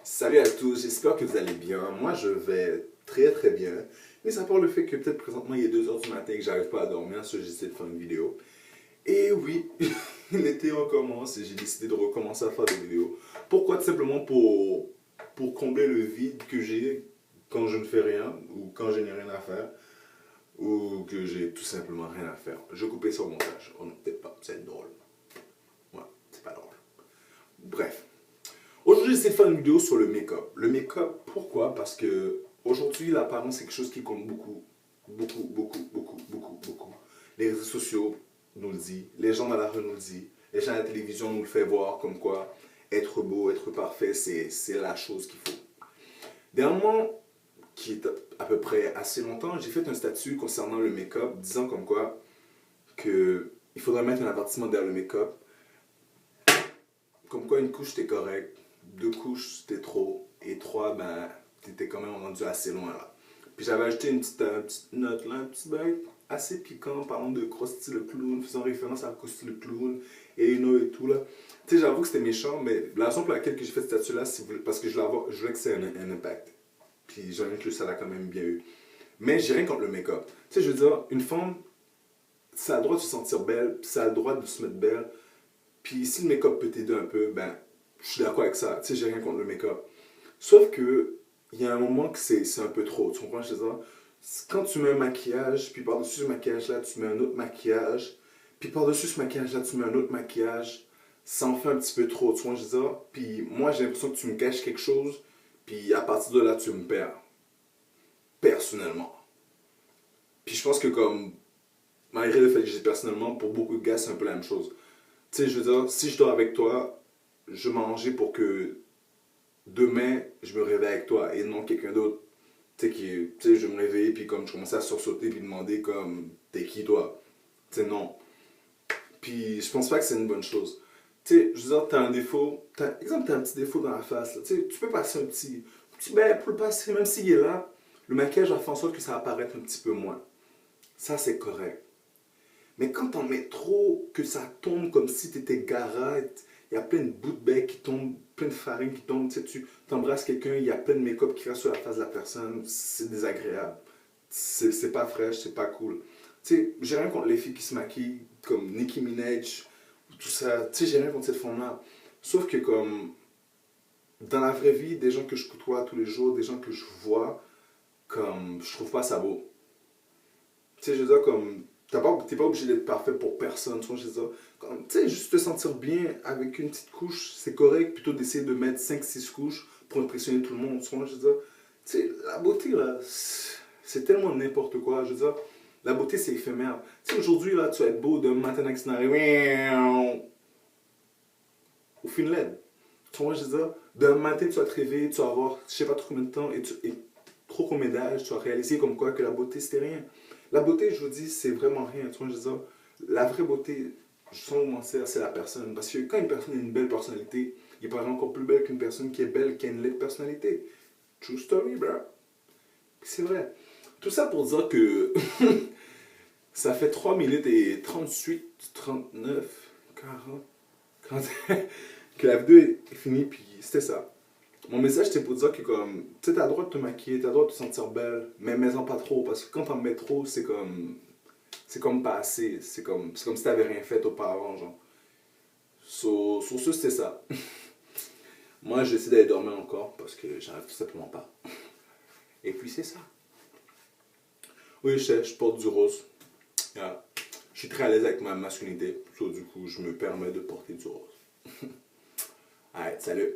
Salut à tous, j'espère que vous allez bien. Moi, je vais très très bien. Mais à part le fait que peut-être présentement il est 2 heures du matin et que j'arrive pas à dormir, ça j'essaie de faire une vidéo. Et oui, l'été recommence et j'ai décidé de recommencer à faire des vidéos. Pourquoi? Tout simplement pour combler le vide que j'ai quand je ne fais rien ou quand je n'ai rien à faire ou que j'ai tout simplement rien à faire. Je coupais ça au montage. Oh non, peut-être pas, c'est drôle. Ouais, c'est pas drôle. Bref. Aujourd'hui, j'essaie de faire une vidéo sur le make-up. Le make-up, pourquoi? Parce que aujourd'hui, l'apparence, c'est quelque chose qui compte beaucoup. Beaucoup, beaucoup, beaucoup, beaucoup, beaucoup. Les réseaux sociaux nous le disent, les gens dans la rue nous le disent, les gens à la télévision nous le font voir comme quoi être beau, être parfait, c'est la chose qu'il faut. Dernièrement, qui est à peu près assez longtemps, j'ai fait un statut concernant le make-up disant comme quoi que il faudrait mettre un avertissement derrière le make-up. Comme quoi une couche c'était correct, 2 couches c'était trop, et 3 ben t'étais quand même rendu assez loin là. Puis j'avais ajouté une petite note là, un petit bail assez piquant parlant de Krusty le clown, faisant référence à Krusty le clown et Uno et tout là. Tu sais, j'avoue que c'était méchant, mais la raison pour laquelle que j'ai fait ce statut là, c'est parce que je voulais que ça ait un impact. Puis j'ai rien que ça l'a quand même bien eu. Mais j'ai rien contre le make-up. Tu sais, je veux dire, une femme, ça a le droit de se sentir belle, ça a le droit de se mettre belle. Puis si le make-up peut t'aider un peu, ben, je suis d'accord avec ça. Tu sais, j'ai rien contre le make-up. Sauf que, il y a un moment que c'est un peu trop. Tu comprends, je veux dire? Quand tu mets un maquillage, puis par-dessus ce maquillage-là, tu mets un autre maquillage, puis par-dessus ce maquillage-là, tu mets un autre maquillage, ça en fait un petit peu trop. Tu vois, je veux dire? Puis moi, j'ai l'impression que tu me caches quelque chose, puis à partir de là, tu me perds. Personnellement. Puis je pense que comme, malgré le fait que j'ai personnellement, pour beaucoup de gars, c'est un peu la même chose. Tu sais, je veux dire, si je dors avec toi, je m'arrangeais pour que demain, je me réveille avec toi et non quelqu'un d'autre. Tu sais, je me réveillais puis comme je commençais à sursauter puis demander comme, t'es qui toi? Tu sais, non. Puis je pense pas que c'est une bonne chose. Tu sais, je veux dire, t'as un défaut, exemple, t'as un petit défaut dans la face, là. Tu sais, tu peux passer ben, pour le passer, même s'il est là, le maquillage va faire en sorte que ça va apparaître un petit peu moins. Ça, c'est correct. Mais quand t'en mets trop, que ça tombe comme si t'étais garate, il y a plein de bouts de bec qui tombent, plein de farine qui tombe, tu sais, tu t'embrasses quelqu'un, il y a plein de make-up qui reste sur la face de la personne, c'est désagréable. C'est pas fraîche, c'est pas cool. Tu sais, j'ai rien contre les filles qui se maquillent, comme Nicki Minaj, tout ça, tu sais, j'ai rien contre cette forme-là. Sauf que comme, dans la vraie vie, des gens que je côtoie tous les jours, des gens que je vois, comme, je trouve pas ça beau. Tu sais, je veux dire, comme, t'es pas obligé d'être parfait pour personne, tu vois, je veux dire. Comme, tu sais, juste te sentir bien avec une petite couche, c'est correct, plutôt d'essayer de mettre 5 6 couches pour impressionner tout le monde, tu vois, je veux dire. Tu sais, la beauté, là, c'est tellement n'importe quoi, je veux dire. La beauté, c'est éphémère. Tu sais, aujourd'hui, là, tu vas être beau d'un matin à au fin de l'aide. Tu vois, je veux dire, d'un matin, tu vas te réveiller, tu vas avoir, je sais pas trop combien de temps, et trop combien d'âge, tu vas réaliser comme quoi que la beauté, c'était rien. La beauté, je vous dis, c'est vraiment rien. Tu vois, je veux dire, la vraie beauté, sans vous mentir, c'est la personne. Parce que quand une personne a une belle personnalité, il paraît encore plus belle qu'une personne qui est belle, qui a une laide personnalité. True story, bro. C'est vrai. Tout ça pour dire que ça fait 3 minutes et 38, 39, 40, 40 que la vidéo est finie, puis c'était ça. Mon message, c'était pour dire que, comme, tu sais, t'as le droit de te maquiller, t'as le droit de te sentir belle, mais mets-en pas trop, parce que quand t'en mets trop, c'est comme pas assez, c'est comme si t'avais rien fait auparavant, genre. Sur ce, c'était ça. Moi, j'essaie d'aller dormir encore, parce que j'arrive tout simplement pas. Et puis, c'est ça. Oui, je sais, je porte du rose. Yeah. Je suis très à l'aise avec ma masculinité, so, du coup, je me permets de porter du rose. Allez, salut.